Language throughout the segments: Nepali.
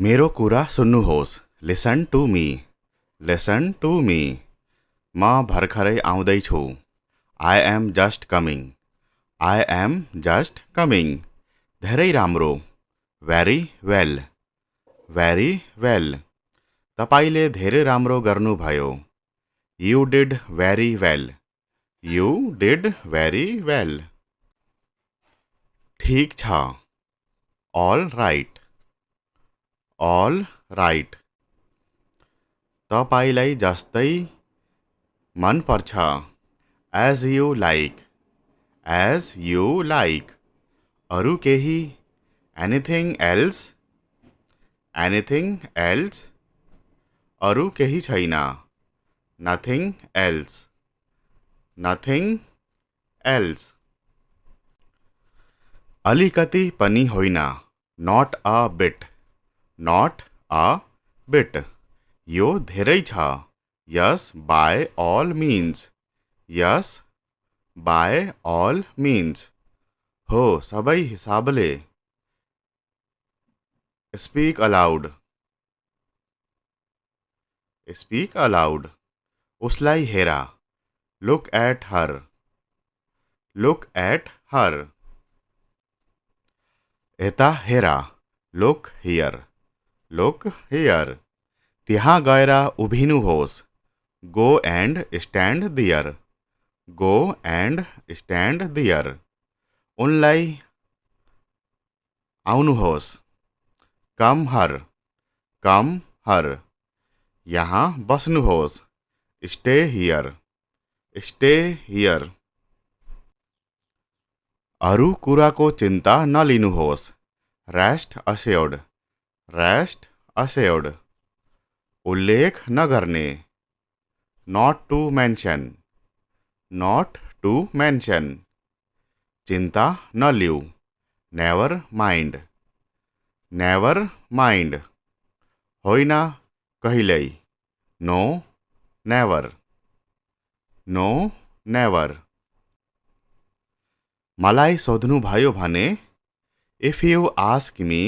मेरो कुरा सुन्नुहोस्। Listen to me. Listen to me. म भर्खरै आउँदैछु। I am just coming. I am just coming. धेरै राम्रो। Very well. Very well. तपाईँले धेरै राम्रो गर्नुभयो। You did very well. You did very well. ठिक छ। All right. All right. तपाईँलाई जस्तै मन पर्छ। As you like. As you like. अरू केही? Anything else? Anything else? अरू केही छैन। Nothing else. Nothing else. अलिकति पनि होइन। Not a bit. Not a bit. यो धेरै छ। Yes by all means. Yes by all means. हो सबै हिसाबले। Speak aloud. Speak aloud. उसलाई हेर। Look at her. Look at her. यता हेर। Look here. Look here. त्यहाँ गएर उभिनुहोस्। Go and stand there. Go and stand there. उनलाई आउनुहोस्। Come her. Come her. यहाँ बस्नुहोस्। Stay here. Stay here. अरू कुराको चिन्ता नलिनुहोस्। Rest assured. Rest assured. उल्लेख नगर्ने। Not to mention. Not to mention. चिन्ता नलिऊ। Never mind. Never mind. होइन कहिल्यै। No never. No never. मलाई सोध्नुभयो भने if you ask me.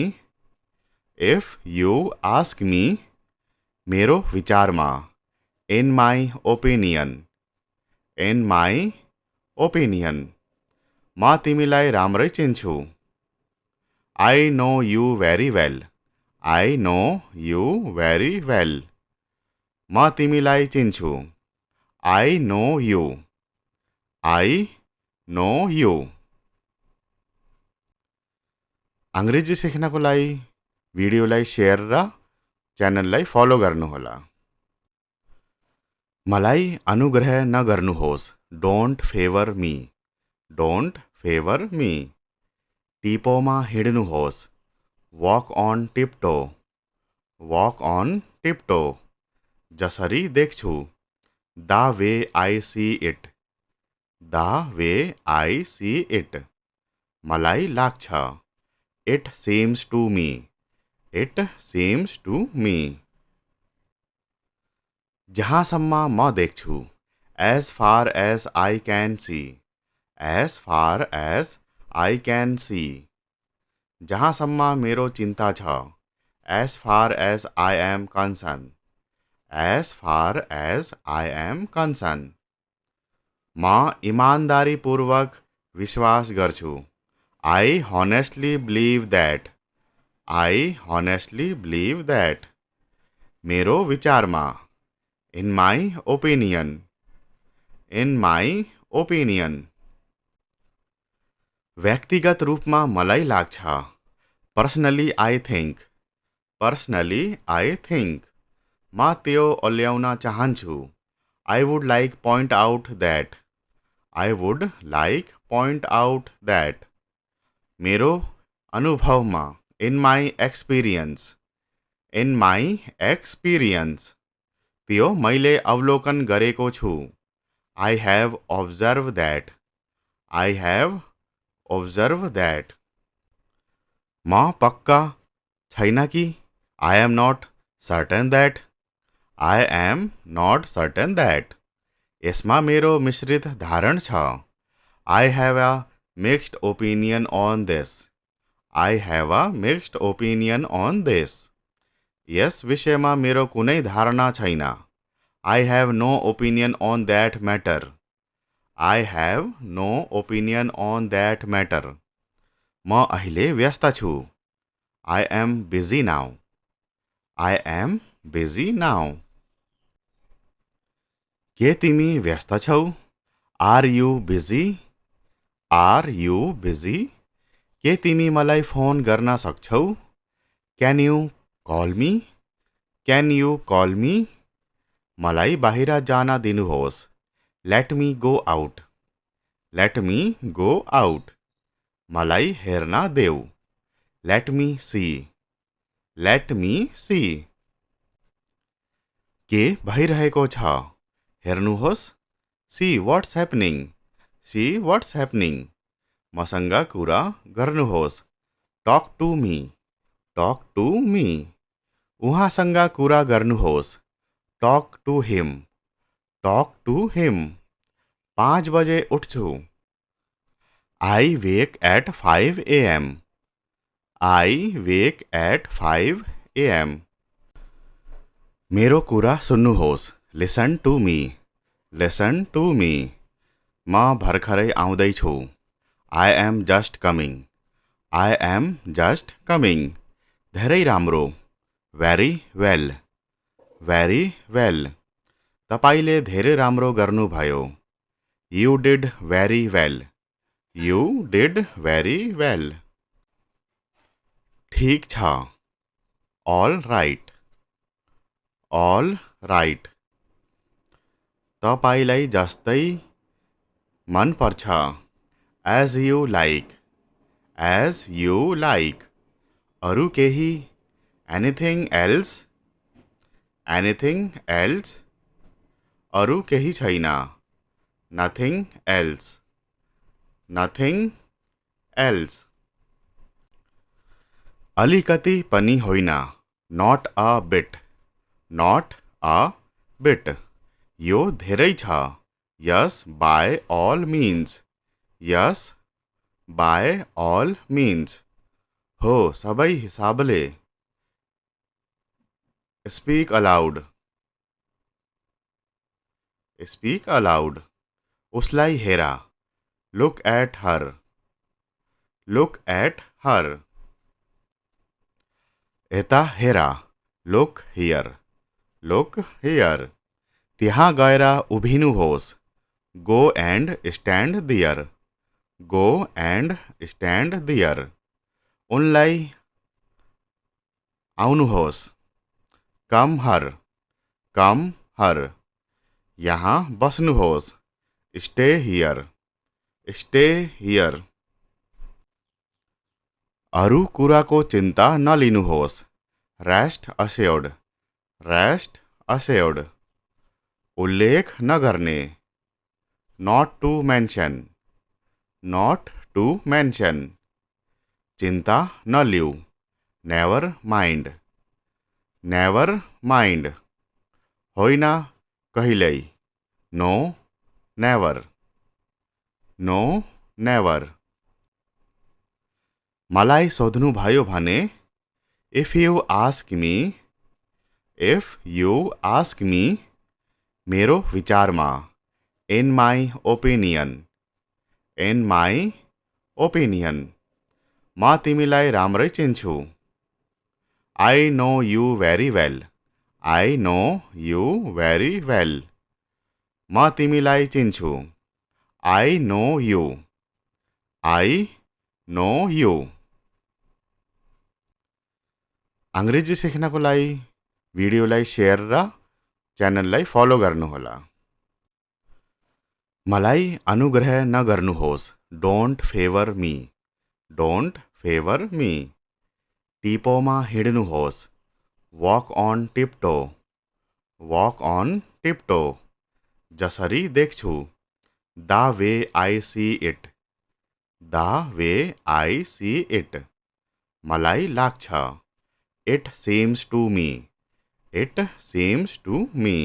If you ask me. मेरो विचारमा। In my opinion. In my opinion. म तिमीलाई राम्रै चिन्छु। I know you very well. I know you very well. म तिमीलाई चिन्छु। I know you. I know you. अंग्रेजी सिक्नको लागि भिडियोलाई सेयर र च्यानललाई फलो गर्नुहोला। मलाई अनुग्रह नगर्नुहोस्। Don't favour me. Don't favour me. टिपोमा हिँड्नुहोस्। Walk on tiptoe. Walk on tiptoe. जसरी देख्छु। The way I see it. The way I see it. मलाई लाग्छ। It seems to me. It seems to me. जहाँसम्म म देख्छु। As far as I can see. As far as I can see. जहाँसम्म मेरो चिन्ता छ। As far as I am concern. As far as I am concern. म इमान्दारीपूर्वक विश्वास गर्छु। I honestly believe that. I honestly believe that. मेरो विचारमा। In my opinion. In my opinion. व्यक्तिगत रूपमा मलाई लाग्छ। Personally I think. Personally I think. म त्यो ओल्याउन चाहन्छु। I would like point out that. I would like point out that. मेरो अनुभवमा। In my experience. In my experience. त्यो मैले अवलोकन गरेको छु। I have observe that. I have observe that. म पक्का छैन कि। I am not certain that. I am not certain that. यसमा मेरो मिश्रित धारण छ। I have a mixed opinion on this. I have a mixed opinion on this. यस विषयमा मेरो कुनै धारणा छैन। I have no opinion on that matter. I have no opinion on that matter. म अहिले व्यस्त छु। I am busy now. I am busy now. के तिमी व्यस्त छौ? Are you busy? Are you busy? के तिमी मलाई फोन गर्न सक्छौ? Can you call me? Can you call me? मलाई बाहिर जान दिनुहोस्। Let me go out. Let me go out. मलाई हेर्न देऊ। Let me see. Let me see. के भइरहेको छ? हेर्नुहोस्। See what's happening. See what's happening. मसँग कुरा गर्नुहोस्। Talk to me. Talk to me. उहाँसँग कुरा गर्नुहोस्। Talk to him. Talk to him. 5 बजे उठ्छु। I wake at 5 AM। I wake at 5 AM। मेरो कुरा सुन्नुहोस्। Listen to me. Listen to me. म भर्खरै आउँदैछु। I am just coming. I am just coming. धेरै राम्रो। Very well. Very well. तपाईँले धेरै राम्रो गर्नुभयो। You did very well. You did very well. ठिक छ। All right. All right. तपाईँलाई जस्तै मन पर्छ। As you like. As you like. अरू केही? Anything else? Anything else? अरू केही छैन। Nothing else. Nothing else. अलिकति पनि होइन। Not a bit. Not a bit. यो धेरै छ। Yes by all means. Yes by all means. हो सबै हिसाबले। Speak aloud. Speak aloud. उसलाई हेर। Look at her. Look at her. यता हेर। Look here. Look here. त्यहाँ गएर उभिनुहोस्। Go and stand there. Go and stand there. उनलाई आउनुहोस्। Come her. Come her. यहाँ बस्नुहोस्। Stay here. Stay here. अरू कुराको चिन्ता नलिनुहोस्। Rest assured. Rest assured. उल्लेख नगर्ने। Not to mention. Not to mention. चिन्ता नलिऊ। Never mind. Never mind. होइन कहिल्यै। No never. No never. मलाई सोध्नुभयो भने if you ask me. If you ask me. मेरो विचारमा। In my opinion. In my opinion. म तिमीलाई राम्रै चिन्छु। I know you very well. I know you very well. म तिमीलाई चिन्छु। I know you. I know you. अङ्ग्रेजी सिक्नको लागि भिडियोलाई सेयर र च्यानललाई फलो गर्नुहोला। मलाई अनुग्रह नगर्नुहोस्। Don't favour me. Don't favour me. टिपोमा हिँड्नुहोस्। Walk on tiptoe. Walk on tiptoe. जसरी देख्छु। The way I see it. The way I see it. मलाई लाग्छ। It seems to me. It seems to me.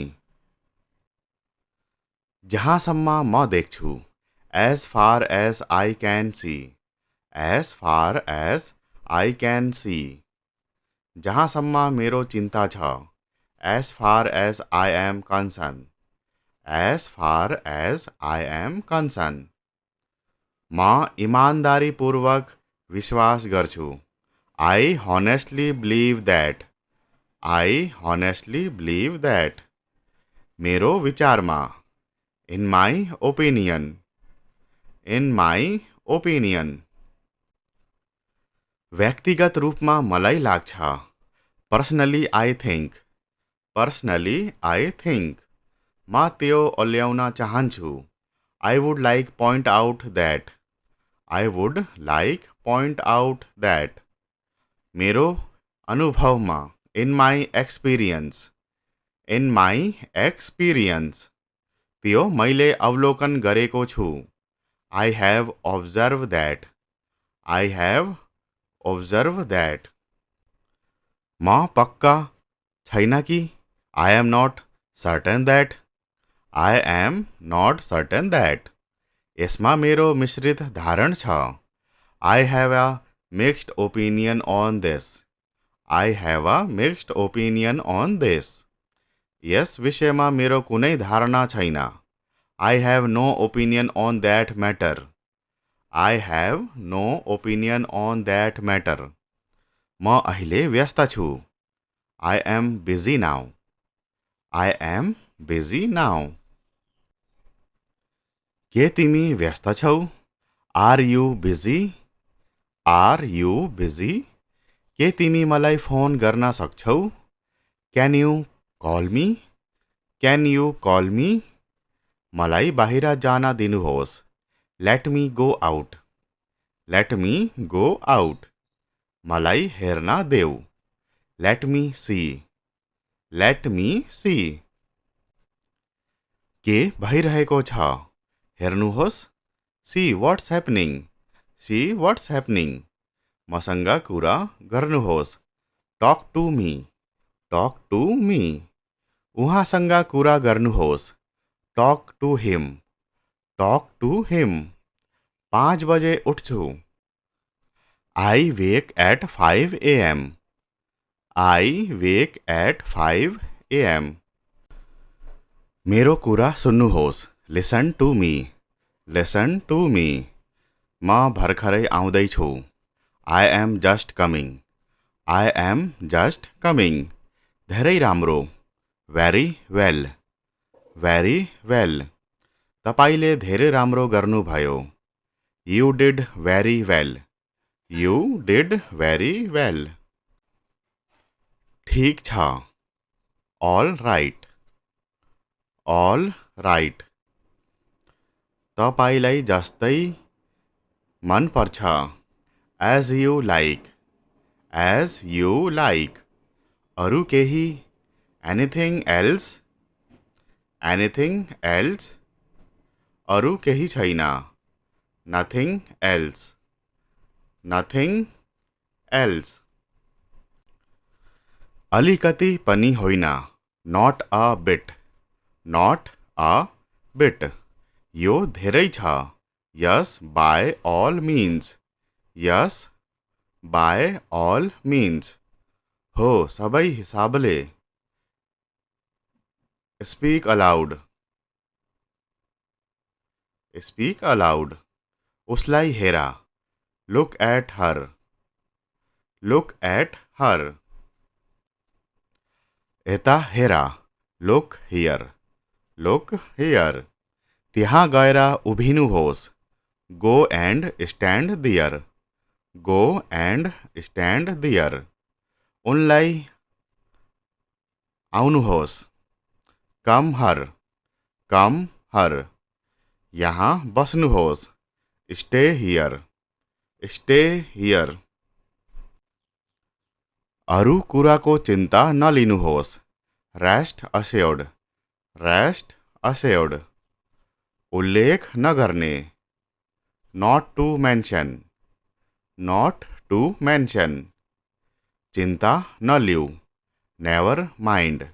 जहाँसम्म म देख्छु। As far as I can see. As far as I can see. जहाँसम्म मेरो चिन्ता छ, as far as I am concerned, as far as I am concerned. म इमान्दारीपूर्वक विश्वास गर्छु, I honestly believe that, I honestly believe that. मेरो विचारमा, in my opinion, in my opinion. व्यक्तिगत रूपमा मलाई लाग्छ, personally I think, personally I think. म त्यो ओल्याउन चाहन्छु, I would like point out that, I would like point out that. मेरो अनुभवमा, in my experience, in my experience. त्यो मैले अवलोकन गरेको छु, I have observe that, I have observe that. म पक्का छैन कि, I am not certain that, I am not certain that. यसमा मेरो मिश्रित धारण छ, I have a mixed opinion on this, I have a mixed opinion on this. यस विषयमा मेरो कुनै धारणा छैन, I have no opinion on that matter, I have no opinion on that matter. म अहिले व्यस्त छु, I am busy now, I am busy now. के तिमी व्यस्त छौ, are you busy, are you busy. के तिमी मलाई फोन गर्न सक्छौ, can you call me, can you call me. मलाई बाहिर जान दिनुहोस्, let me go out, let me go out. मलाई हेर्न देऊ, let me see, let me see. के भइरहेको छ, हेर्नुहोस्, see what's happening, see what's happening. मसँग कुरा गर्नुहोस्, talk to me, talk to me. उहाँसँग कुरा गर्नुहोस्, talk to him, talk to him. 5 बजे उठ्छु, I wake at 5 AM, I wake at 5 AM. मेरो कुरा सुन्नुहोस्, listen to me, listen to me. म भर्खरै आउँदैछु, I am just coming, I am just coming. धेरै राम्रो, भेरी वेल, भेरी वेल. तपाईँले धेरै राम्रो गर्नुभयो, you did very well, you did very well. ठिक छ, ऑल राइट, ऑल राइट. तपाईँलाई जस्तै मन पर्छ, as you like, as you like. अरू केही, एनिथिङ एल्स, एनिथिङ एल्स. अरू केही छैन, नथिङ एल्स, नथिङ एल्स. अलिकति पनि होइन, not a bit, not a bit. यो धेरै छ, yes by all means, yes by all means. हो सबै हिसाबले, स्पीक अलाउड, स्पीक अलाउड. उसलाई हेर, look at her, look at her. यता हेर, लुक हियर, लुक हियर. त्यहाँ गएर उभिनुहोस्, go and stand there, go and stand there. उनलाई आउनुहोस्, कम हर, कम हर. यहाँ बस्नुहोस्, स्टे हियर, स्टे हियर. अरू कुराको चिन्ता नलिनुहोस्, रेस्ट अस्योर्ड, रेस्ट अस्योर्ड. उल्लेख नगर्ने, not to mention, not to mention. चिन्ता नलिऊ, नेवर माइन्ड,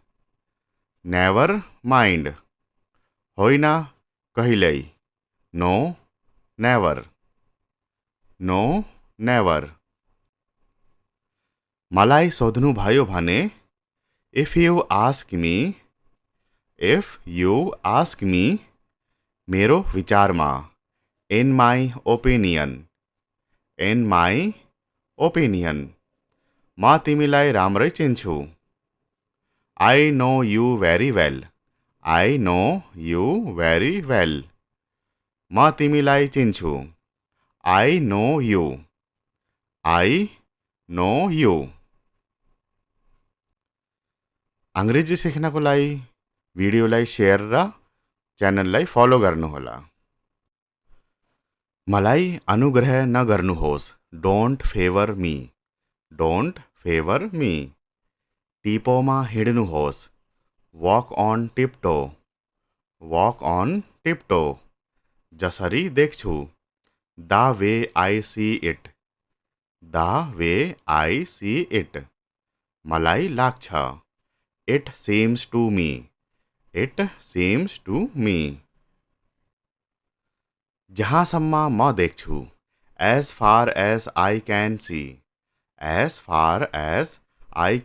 नेवर माइन्ड. होइन कहिल्यै, नो नेवर, नो नेवर. मलाई सोध्नु भयो भने इफ यु आस्क मी मेरो विचारमा इन माई ओपिनियन म तिमीलाई राम्रै चिन्छु I know you very well म तिमीलाई चिन्छु आई नो यु अंग्रेजी सिक्नको लागि भिडियोलाई सेयर र च्यानललाई फलो गर्नुहोला। मलाई अनुग्रह नगर्नुहोस् डोन्ट फेवर मी टिपोमा हिँड्नुहोस् वॉक ऑन टिप्टो जसरी देख्छु the way I see it मलाई लाग्छ इट सीम्स टू मी जहाँसम्म म देख्छु as far as I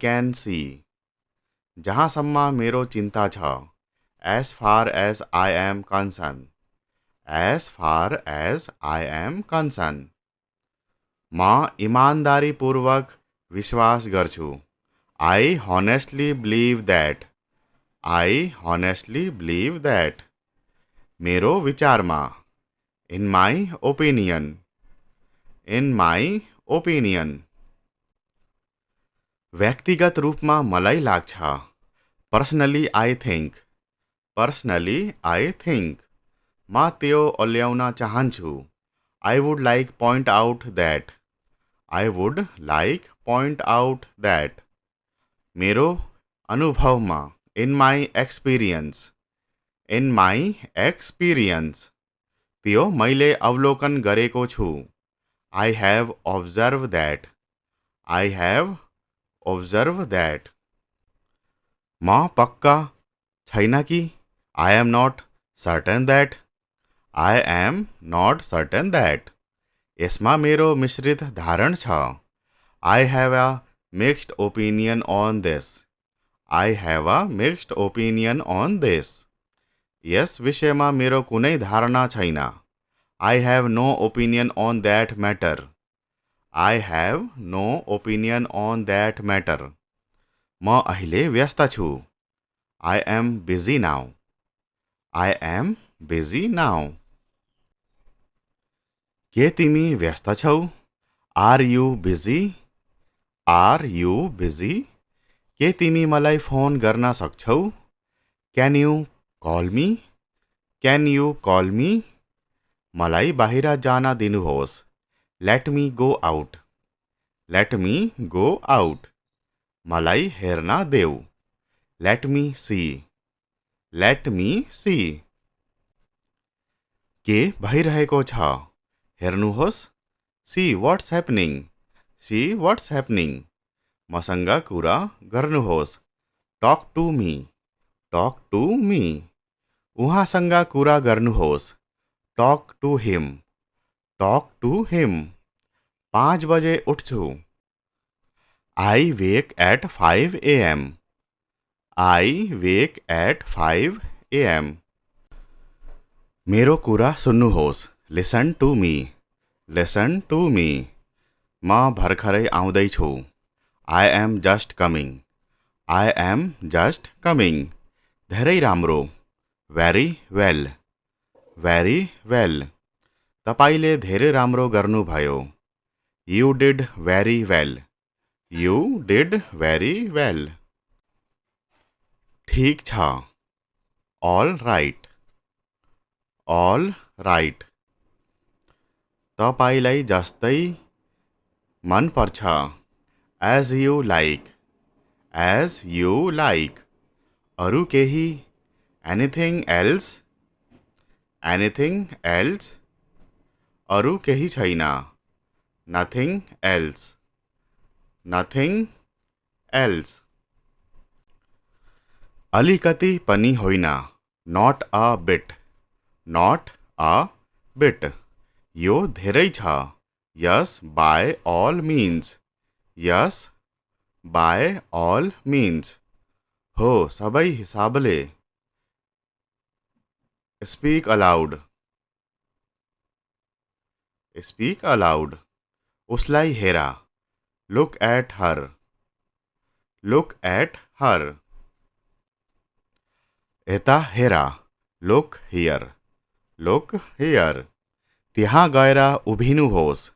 can see जहाँसम्म मेरो चिन्ता छ as far as I am concerned म इमानदारीपूर्वक विश्वास गर्छु I honestly believe that मेरो विचारमा in my opinion व्यक्तिगत रूपमा मलाई लाग्छ पर्सनली आई थिंक म त्यो ओल्याउन चाहन्छु I would like point out that मेरो अनुभवमा in my experience त्यो मैले अवलोकन गरेको छु I have observed that म पक्का छैन कि I am not certain that यसमा मेरो मिश्रित धारण छ I have a mixed opinion on this यस विषयमा मेरो कुनै धारणा छैन I have no opinion on that matter म अहिले व्यस्त छु I am busy now के तिमी व्यस्त छौ Are you busy के तिमी मलाई फोन गर्न सक्छौ Can you call me मलाई बाहिर जान दिनुहोस् Let me go out मलाई हेर्न देऊ Let me see के भइरहेको छ हेर्नुहोस् See what's happening मसँग कुरा गर्नुहोस् Talk to me उहाँसँग कुरा गर्नुहोस् Talk to him 5 बजे उठ्छु I wake at 5 a.m. मेरो कुरा सुन्नुहोस् Listen to me म भर्खरै आउँदैछु I am just coming धेरै राम्रो Very well तपाईले धेरै राम्रो गर्नुभयो You did very well ठीक छ All right तपाईलाई जस्तै मन पर्छ As you like अरु केही Anything else अरु केही छैन Nothing else अलिकति पनि होइन Not a bit यो धेरै छ Yes by all means by all means हो सबै हिसाबले स्पीक अलाउड स्पीक अलाउड उसलाई हेरा look at her look at her यता हेरा लुक हियर त्यहाँ गएर उभिनुहोस्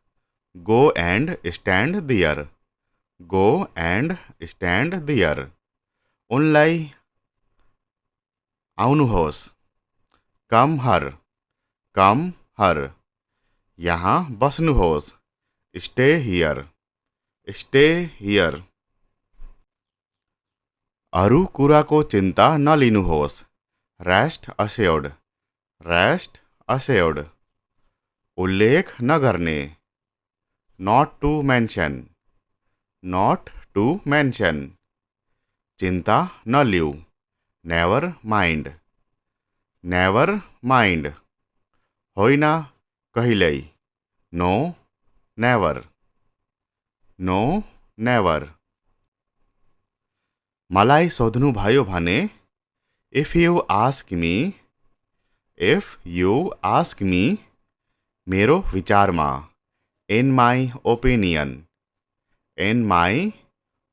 go and stand there go and stand there उनलाई आउनुहोस् कम हर यहाँ बस्नुहोस् स्टे हियर अरू कुराको चिन्ता नलिनुहोस् रेस्ट अस्योर्ड उल्लेख नगर्ने नॉट टू मेंशन चिन्ता नलिऊ नेवर माइंड होइन कहिल्यै नो नेवर मलाई सोध्नुभयो भने इफ यू आस्क मी मेरो विचारमा इन माई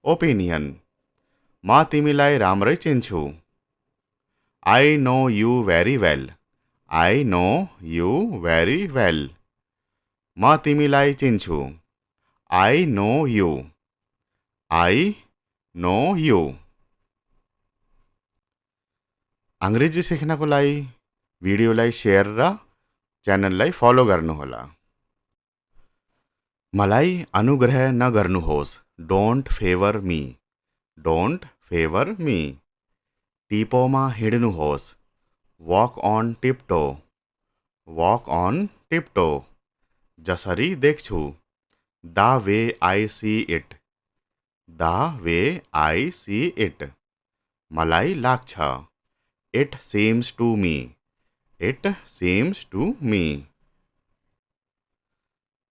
ओपिनियन म तिमीलाई राम्रै चिन्छु I no you very well म तिमीलाई चिन्छु आई नो यू अंग्रेजी सिक्नको लागि भिडियोलाई सेयर र च्यानललाई फलो गर्नुहोला मलाई अनुग्रह नगर्नुहोस् डोन्ट फेवर मी टिपोमा हिँड्नुहोस् वॉक ऑन टिप्टो जसरी देख्छु the way I see it मलाई लाग्छ इट सीम्स टू मी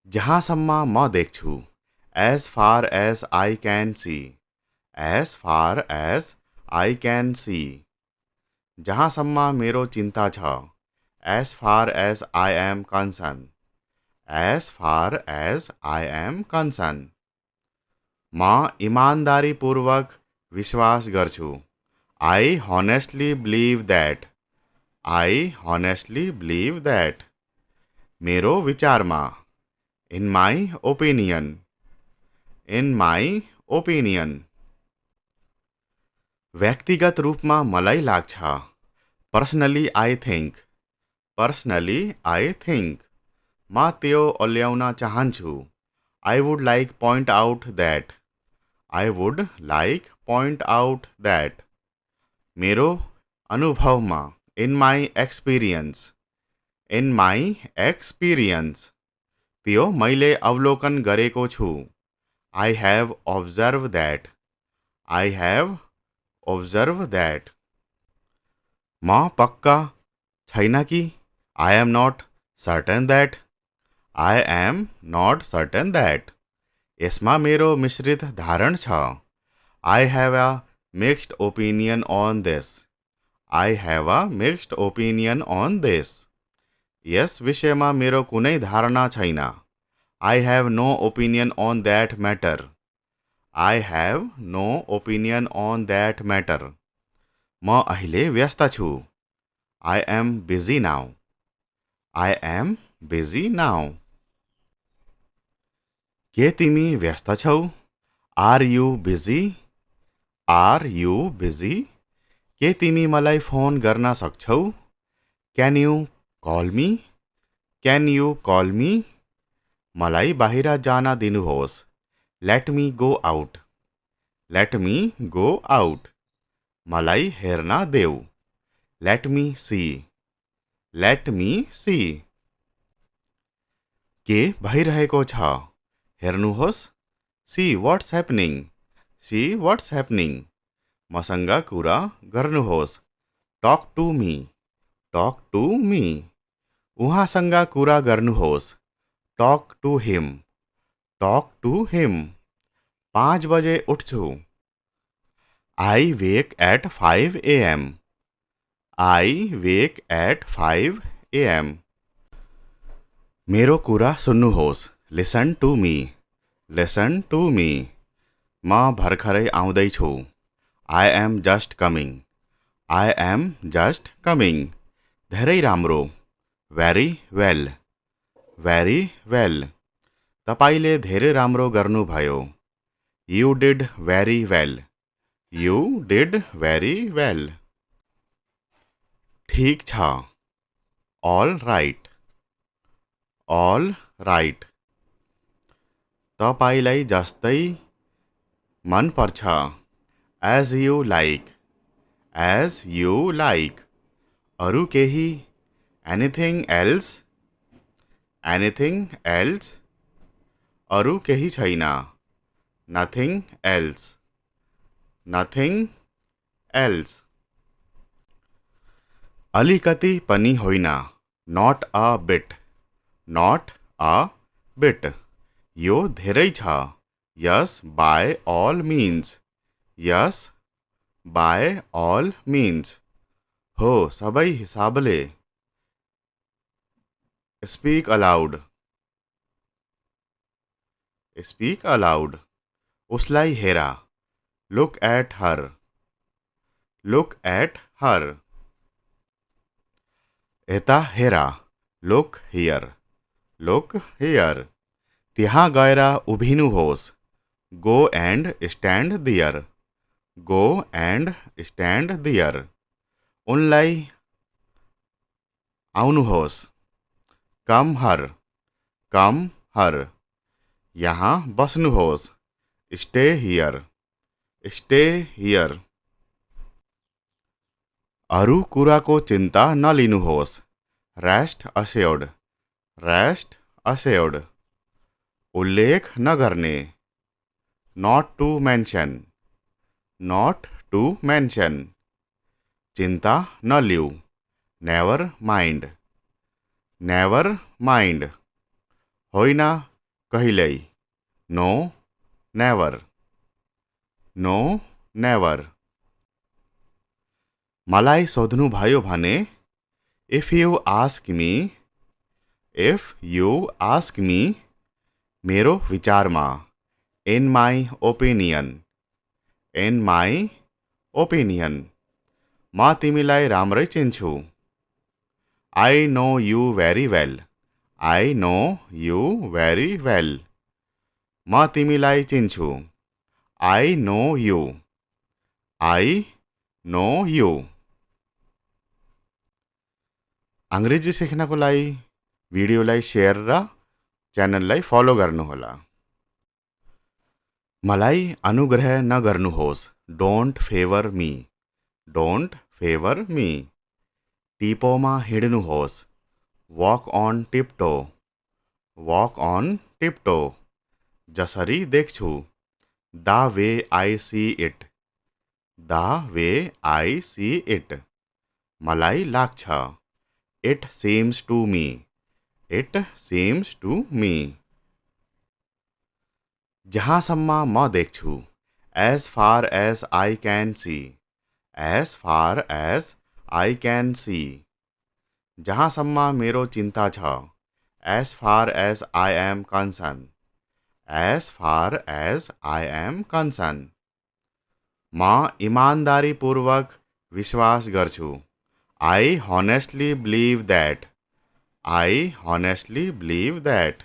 जहाँसम्म म देख्छु as far as I can see जहाँसम्म मेरो चिन्ता छ as far as I am concern म इमान्दारीपूर्वक विश्वास गर्छु आई हनेस्टली बिलिभ द्याट मेरो विचारमा इन माई ओपिनियन व्यक्तिगत रूपमा मलाई लाग्छ पर्सनली आई थिङ्क म त्यो ओल्याउन चाहन्छु I would like point out that मेरो अनुभवमा इन माई एक्सपिरियन्स त्यो मैले अवलोकन गरेको छु आई हेभ ऑब्जर्व द्याट म पक्का छैन कि I am not certain that यसमा मेरो मिश्रित धारण छ I have a mixed opinion on this यस विषयमा मेरो कुनै धारणा छैन I have no opinion on that matter म अहिले व्यस्त छु आई एम बिजी नाउ के तिमी व्यस्त छौ आर यु बिजी के तिमी मलाई फोन गर्न सक्छौ क्यान यु कॉल मी मलाई बाहिर जान दिनुहोस् लेट मी गो आउट मलाई हेर्न देऊ लेट मी सी के भइरहेको छ हेर्नुहोस् सी व्हाट्स ह्यापनिङ मसँग कुरा गर्नुहोस् टक टु मी उहाँसँग कुरा गर्नुहोस् टक टु हिम 5 बजे उठ्छु। I wake at 5 a.m. I wake at 5 a.m. मेरो कुरा सुन्नुहोस्। Listen to me. Listen to me. म भर्खरै आउँदैछु। I am just coming. I am just coming. धेरै राम्रो। Very well. Very well. तपाईले धेरै राम्रो गर्नुभयो। You did very well. You did very well. ठिक छ। All right. All right. तपाईलाई जस्तै मन पर्छ। As you like. As you like. अरू केही? Anything else? Anything else? अरू केही छैन। Nothing else. Nothing else. अलिकति पनि होइन। Not a bit. Not a bit. यो धेरै छ। Yes, by all means. Yes, by all means. हो सबै हिसाबले। Speak aloud. Speak aloud. उसलाई हेर। Look at her. Look at her. यता हेर। Look here. Look here. त्यहाँ गएर उभिनुहोस्। Go and stand there. Go and stand there. उनलाई आउनुहोस्। Come her. Come her. यहाँ बस्नुहोस्। Stay here. Stay here. अरू कुराको चिन्ता नलिनुहोस्। Rest assured. Rest assured. उल्लेख नगर्ने। Not to mention. Not to mention. चिन्ता नलिऊ। Never mind. Never mind. होइन कहिल्यै। No, never. No, never. मलाई सोध्नुभयो भने If you ask me. If you ask me. मेरो विचारमा In my opinion. In my opinion. म तिमीलाई राम्रै चिन्छु। I know you very well. I know you very well. म तिमीलाई चिन्छु। I know you. I know you. अंग्रेजी सिक्नको लागि भिडियोलाई सेयर र च्यानललाई फलो गर्नुहोला। मलाई अनुग्रह नगर्नुहोस्। Don't favor me. Don't favor me. टिपोमा हिँड्नुहोस्। Walk on tiptoe. Walk on tiptoe. जसरी देख्छु। The way I see it. The way I see it. मलाई लाग्छ। It seems to me. It seems to me. जहाँसम्म म देख्छु। As far as I can see. As far as I can see. जहाँसम्म मेरो चिन्ता छ। As far as I am concerned. As far as I am concerned. म इमानदारीपूर्वक विश्वास गर्छु। I honestly believe that. I honestly believe that.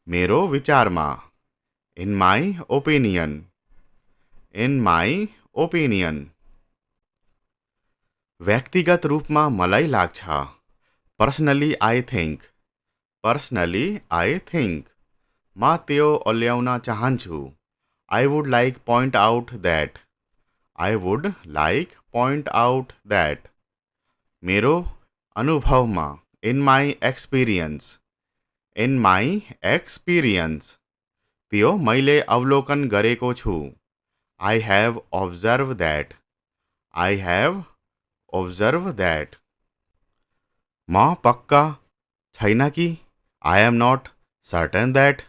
मेरो विचारमा। In my opinion. In my opinion. व्यक्तिगत रूपमा मलाई लाग्छ। Personally I think. Personally I think. म त्यो ओल्याउन चाहन्छु। I would like point out that. I would like point out that. मेरो अनुभवमा। In my experience. In my experience. त्यो मैले अवलोकन गरेको छु। I have observed that. I have observed that. म पक्का छैन कि I am not certain that.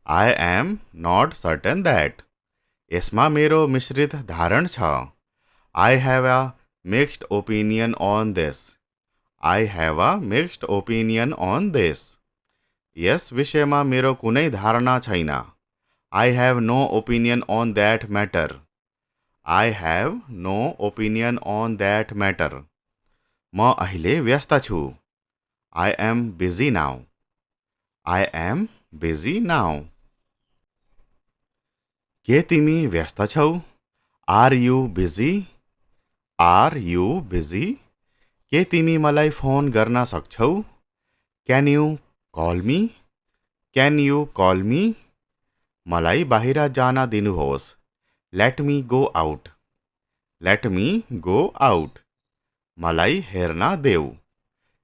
I am not certain that. यसमा मेरो मिश्रित धारण छ. I have a mixed opinion on this. I have a mixed opinion on this. यस विषयमा मेरो कुनै धारणा छैन. I have no opinion on that matter. I have no opinion on that matter. म अहिले व्यस्त छु. I am busy now. I am busy now. के तिमी व्यस्त छौ? Are you busy? Are you busy? के तिमी मलाई फोन गर्न सक्छौ? Can you call me? Can you call me? मलाई बाहिर जान दिनुहोस्. Let me go out. Let me go out. मलाई हेर्न देऊ.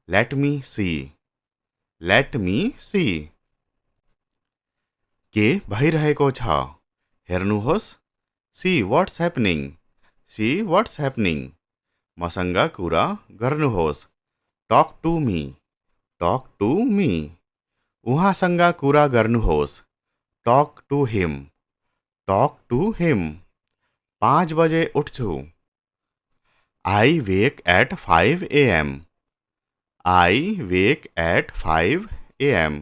Let me see. Let me see. के भइरहेको छ? हेर्नुहोस्. See what's happening. See what's happening. मसँग कुरा गर्नुहोस्. Talk to me. Talk to me. उहाँसँग कुरा गर्नुहोस्. Talk to him. Talk to him. 5 बजे उठ्छु. I wake at 5 a.m. I wake at 5 a.m.